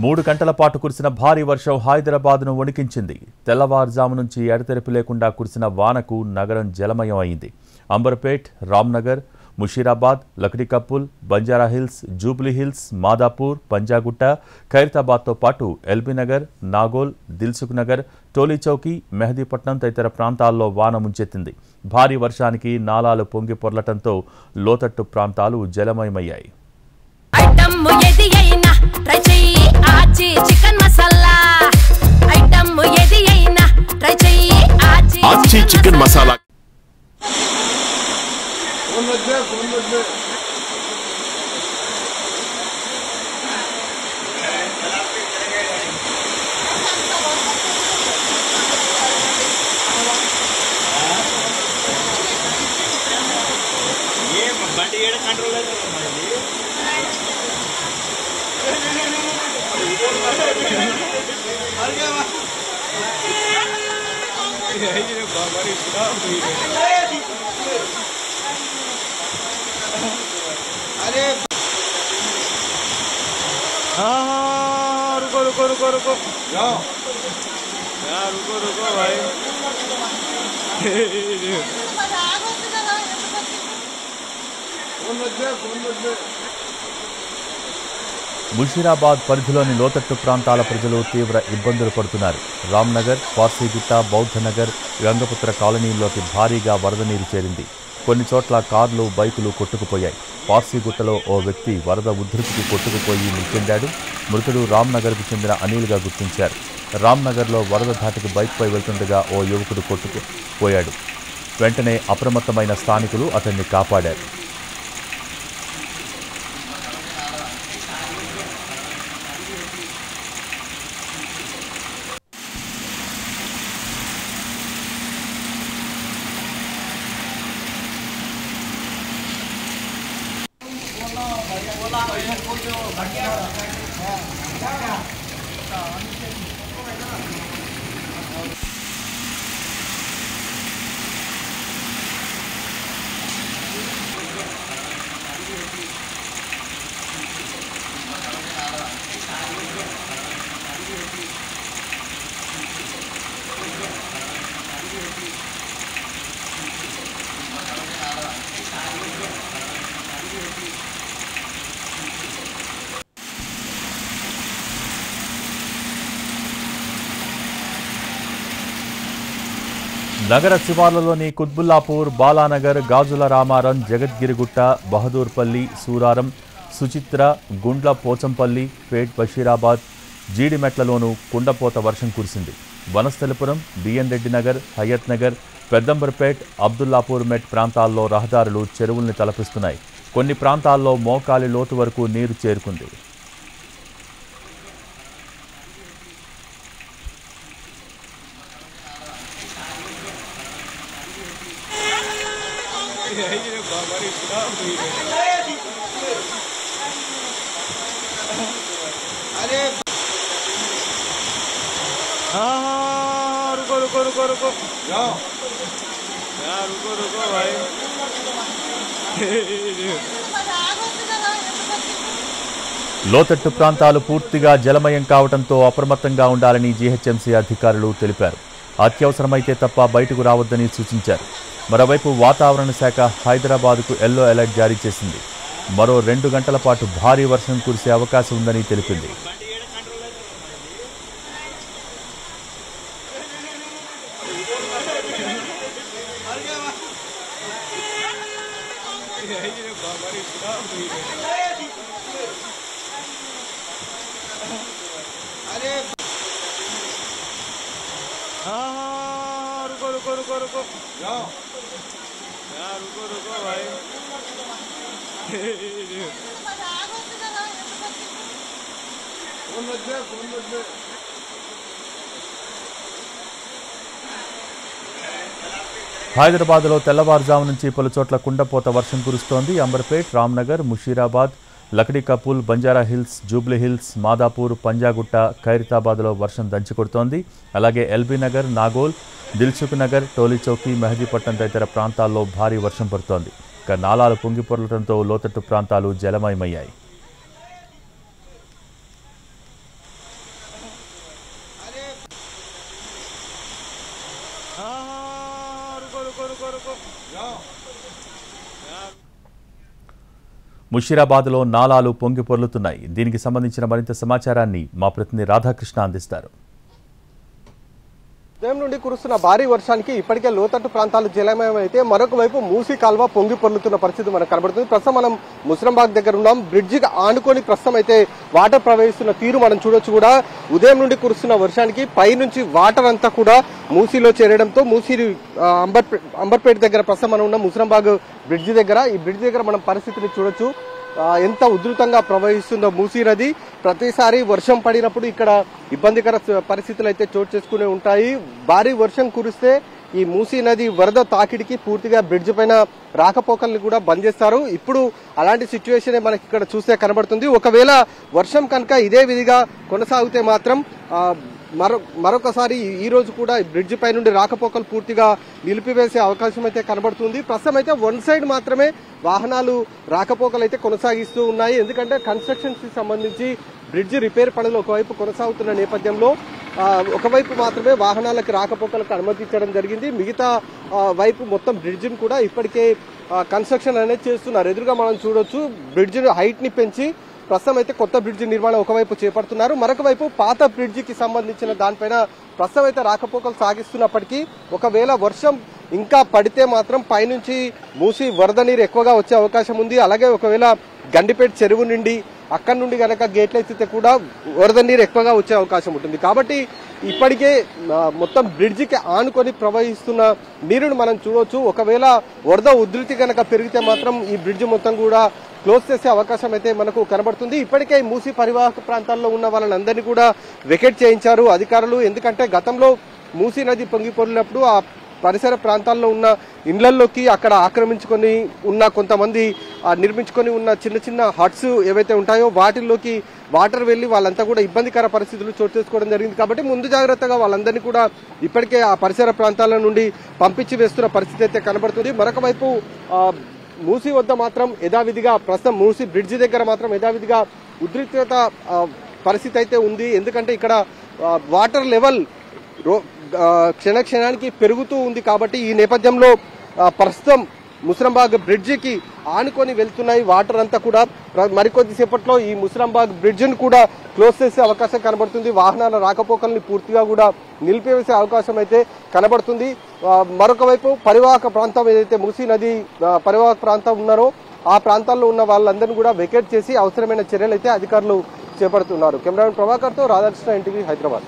3 గంటల పాటు కురిసిన భారీ వర్షం హైదరాబాద్ను వణికించింది. తెల్లవారుజాము నుంచి ఎడతెరిపి లేకుండా కురిసిన వానకు నగరం జలమయం అయింది. అంబర్పేట్, రామ్నగర్, ముషీరాబాద్, లక్డీకప్పుల్, బంజారాహిల్స్, జూబ్లీహిల్స్, మాదాపూర్, పంజాగుట్ట, ఖైరతాబాద్తో పాటు ఎల్బీనగర్, నాగోల్, దిల్సుఖ్ నగర్, టోలీచౌకీ, మెహదీపట్నం తదితర ప్రాంతాల్లో వాన ముంచెత్తింది. భారీ వర్షానికి నాలాలు పొంగి పొర్లటంతో లోతట్టు ప్రాంతాలు జలమయమయ్యాయి. చికెన్ మసాలా रुको जाओ यार, रुको भाई। ముషీరాబాద్ పరిధిలోని లోతట్టు ప్రాంతాల ప్రజలు తీవ్ర ఇబ్బందులు పడుతున్నారు. రామ్నగర్, పార్సీగుట్ట, బౌద్ధనగర్, గంగపుత్ర కాలనీల్లోకి భారీగా వరద నీరు చేరింది. కొన్ని చోట్ల కార్లు, బైకులు కొట్టుకుపోయాయి. పార్సీగుట్టలో ఓ వ్యక్తి వరద ఉధృతికి కొట్టుకుపోయి మృతిచెందాడు. మృతుడు రామ్నగర్కు చెందిన అనిల్గా గుర్తించారు. రామ్నగర్లో వరద ధాటికి బైక్పై వెళ్తుండగా ఓ యువకుడు కొట్టుకుపోయాడు. వెంటనే అప్రమత్తమైన స్థానికులు అతన్ని కాపాడారు. నగర శివార్లలోని కుత్బుల్లాపూర్, బాలానగర్, గాజుల రామారం, జగద్గిరిగుట్ట, బహదూర్పల్లి, సూరారం, సుచిత్ర, గుండ్ల పోచంపల్లి, పేట్, బషీరాబాద్, జీడిమెట్లలోనూ కుండపోత వర్షం కురిసింది. వనస్థలిపురం, బిఎన్ రెడ్డి నగర్, హయత్ నగర్, పెద్దంబర్పేట్, అబ్దుల్లాపూర్ మెట్ ప్రాంతాల్లో రహదారులు చెరువుల్ని తలపిస్తున్నాయి. కొన్ని ప్రాంతాల్లో మోకాలి లోతు వరకు నీరు చేరుకుంది. रुको जाओ यार, रुको भाई। లోతట్టు ప్రాంతాలు పూర్తిగా జలమయం కావడంతో అప్రమత్తంగా ఉండాలని జీహెచ్ఎంసీ అధికారులు తెలిపారు. అత్యవసరమైతే తప్ప బయటకు రావద్దని సూచించారు. మరోవైపు వాతావరణ శాఖ హైదరాబాద్కు ఎల్లో అలర్ట్ జారీ చేసింది. మరో 2 గంటల పాటు భారీ వర్షం కురిసే అవకాశం ఉందని తెలిపింది. रुको जाओ यार, रुको भाई। హైదరాబాద్లో తెల్లవారుజాము నుంచి పలుచోట్ల కుండపోత వర్షం కురుస్తోంది. అంబర్పేట్, రామ్నగర్, ముషీరాబాద్, లక్డీకప్పుల్, బంజారాహిల్స్, జూబ్లీహిల్స్, మాదాపూర్, పంజాగుట్ట, ఖైరతాబాద్లో వర్షం దంచికొడుతోంది. అలాగే ఎల్బీనగర్, నాగోల్, దిల్సుఖ్ నగర్, టోలీచౌకీ, మెహదీపట్నం తదితర ప్రాంతాల్లో భారీ వర్షం పడుతోంది. ఇక నాలాలు పొంగిపొర్లటంతో లోతట్టు ప్రాంతాలు జలమయమయ్యాయి. रुको रुको रुको रुको जाओ ముషీరాబాద్లో నాలాలు పొంగి పొర్లుతున్నాయి. దీనికి సంబంధించిన మరింత సమాచారాన్ని మా ప్రతినిధి రాధాకృష్ణ అందిస్తారు. ఉదయం నుండి కురుస్తున్న భారీ వర్షానికి ఇప్పటికే లోతట్టు ప్రాంతాలు జలమయం అయితే మరొక వైపు మూసీ కాల్వ పొంగి పొర్లుతున్న పరిస్థితి మనకు కనబడుతుంది. ప్రస్తుతం మనం ముస్రంబాగ్ దగ్గర ఉన్నాం. బ్రిడ్జికి ఆనుకొని ప్రస్తుతం అయితే వాటర్ ప్రవహిస్తున్న తీరు మనం చూడొచ్చు. కూడా ఉదయం నుండి కురుస్తున్న వర్షానికి పైనుంచి వాటర్ అంతా కూడా మూసీలో చేరడంతో మూసీ అంబర్పేట దగ్గర ప్రస్తుతం మనం ఉన్న ముస్రంబాగ్ బ్రిడ్జి దగ్గర ఈ బ్రిడ్జి దగ్గర మనం పరిస్థితిని చూడొచ్చు. ఎంత ఉధృతంగా ప్రవహిస్తుందో మూసీ నది. ప్రతిసారి వర్షం పడినప్పుడు ఇక్కడ ఇబ్బందికర పరిస్థితులు అయితే చోటు చేసుకునే ఉంటాయి. భారీ వర్షం కురిస్తే ఈ మూసీ నది వరద తాకిడికి పూర్తిగా బ్రిడ్జ్ పైన రాకపోకల్ని కూడా బంద్ చేస్తారు. ఇప్పుడు అలాంటి సిచ్యువేషన్ మనకి ఇక్కడ చూస్తే కనబడుతుంది. ఒకవేళ వర్షం కనుక ఇదే విధిగా కొనసాగితే మాత్రం మరొకసారి ఈ రోజు కూడా బ్రిడ్జ్ పై నుండి రాకపోకలు పూర్తిగా నిలిపివేసే అవకాశం అయితే కనబడుతుంది. ప్రస్తుతం అయితే వన్ సైడ్ మాత్రమే వాహనాలు రాకపోకలు అయితే కొనసాగిస్తూ ఉన్నాయి. ఎందుకంటే కన్స్ట్రక్షన్స్ కి సంబంధించి బ్రిడ్జ్ రిపేర్ పనులు ఒకవైపు కొనసాగుతున్న నేపథ్యంలో ఒకవైపు మాత్రమే వాహనాలకు రాకపోకలకు అనుమతించడం జరిగింది. మిగతా వైపు మొత్తం బ్రిడ్జిని కూడా ఇప్పటికే కన్స్ట్రక్షన్ అనేది చేస్తున్నారు. ఎదురుగా మనం చూడొచ్చు బ్రిడ్జ్ హైట్ ని పెంచి ప్రస్తుతం అయితే కొత్త బ్రిడ్జి నిర్మాణం ఒకవైపు చేపడుతున్నారు. మరొక వైపు పాత బ్రిడ్జికి సంబంధించిన దానిపైన ప్రస్తుతం అయితే రాకపోకలు సాగిస్తున్నప్పటికీ ఒకవేళ వర్షం ఇంకా పడితే మాత్రం పైనుంచి మూసి వరద నీరు ఎక్కువగా వచ్చే అవకాశం ఉంది. అలాగే ఒకవేళ గండిపేట చెరువు నుండి అక్కడి నుండి కనుక గేట్లు ఎత్తితే కూడా వరద నీరు ఎక్కువగా వచ్చే అవకాశం ఉంటుంది. కాబట్టి ఇప్పటికే మొత్తం బ్రిడ్జికి ఆనుకొని ప్రవహిస్తున్న నీరును మనం చూడవచ్చు. ఒకవేళ వరద ఉధృతి కనుక పెరిగితే మాత్రం ఈ బ్రిడ్జి మొత్తం కూడా క్లోజ్ చేసే అవకాశం అయితే మనకు కనబడుతుంది. ఇప్పటికే మూసీ పరివాహక ప్రాంతాల్లో ఉన్న వాళ్ళందరినీ కూడా వెకెట్ చేయించారు అధికారులు. ఎందుకంటే గతంలో మూసీ నది పొంగి పొర్లినప్పుడు ఆ పరిసర ప్రాంతాల్లో ఉన్న ఇండ్లల్లోకి అక్కడ ఆక్రమించుకొని ఉన్న కొంతమంది నిర్మించుకొని ఉన్న చిన్న చిన్న హట్స్ ఏవైతే ఉంటాయో వాటిల్లోకి వాటర్ వెళ్లి వాళ్ళంతా కూడా ఇబ్బందికర పరిస్థితులు చోటు చేసుకోవడం జరిగింది. కాబట్టి ముందు జాగ్రత్తగా వాళ్ళందరినీ కూడా ఇప్పటికే ఆ పరిసర ప్రాంతాల నుండి పంపించి వేస్తున్న పరిస్థితి అయితే కనబడుతుంది. మరొక వైపు మూసీ వద్ద మాత్రం యథావిధిగా ప్రస్తుతం మూసీ బ్రిడ్జి దగ్గర మాత్రం యథావిధిగా ఉద్రిక్తత పరిస్థితి అయితే ఉంది. ఎందుకంటే ఇక్కడ వాటర్ లెవెల్ క్షణానికి పెరుగుతూ ఉంది. కాబట్టి ఈ నేపథ్యంలో ప్రస్తుతం ముస్రంబాగ్ బ్రిడ్జికి ఆనుకొని వెళ్తున్నాయి వాటర్ అంతా కూడా. మరికొద్ది సేపట్లో ఈ ముస్రంబాగ్ బ్రిడ్జిని కూడా క్లోజ్ చేసే అవకాశం కనబడుతుంది. వాహనాల రాకపోకల్ని పూర్తిగా కూడా నిలిపివేసే అవకాశం అయితే కనబడుతుంది. మరొక వైపు పరివాహక ప్రాంతం ఏదైతే మూసీ నది పరివాహక ప్రాంతం ఉన్నారో ఆ ప్రాంతాల్లో ఉన్న వాళ్ళందరినీ కూడా వెకేట్ చేసి అవసరమైన చర్యలు అయితే అధికారులు చేపడుతున్నారు. కెమెరామెన్ ప్రభాకర్తో రాధాకృష్ణ, ఎన్టీవీ, హైదరాబాద్.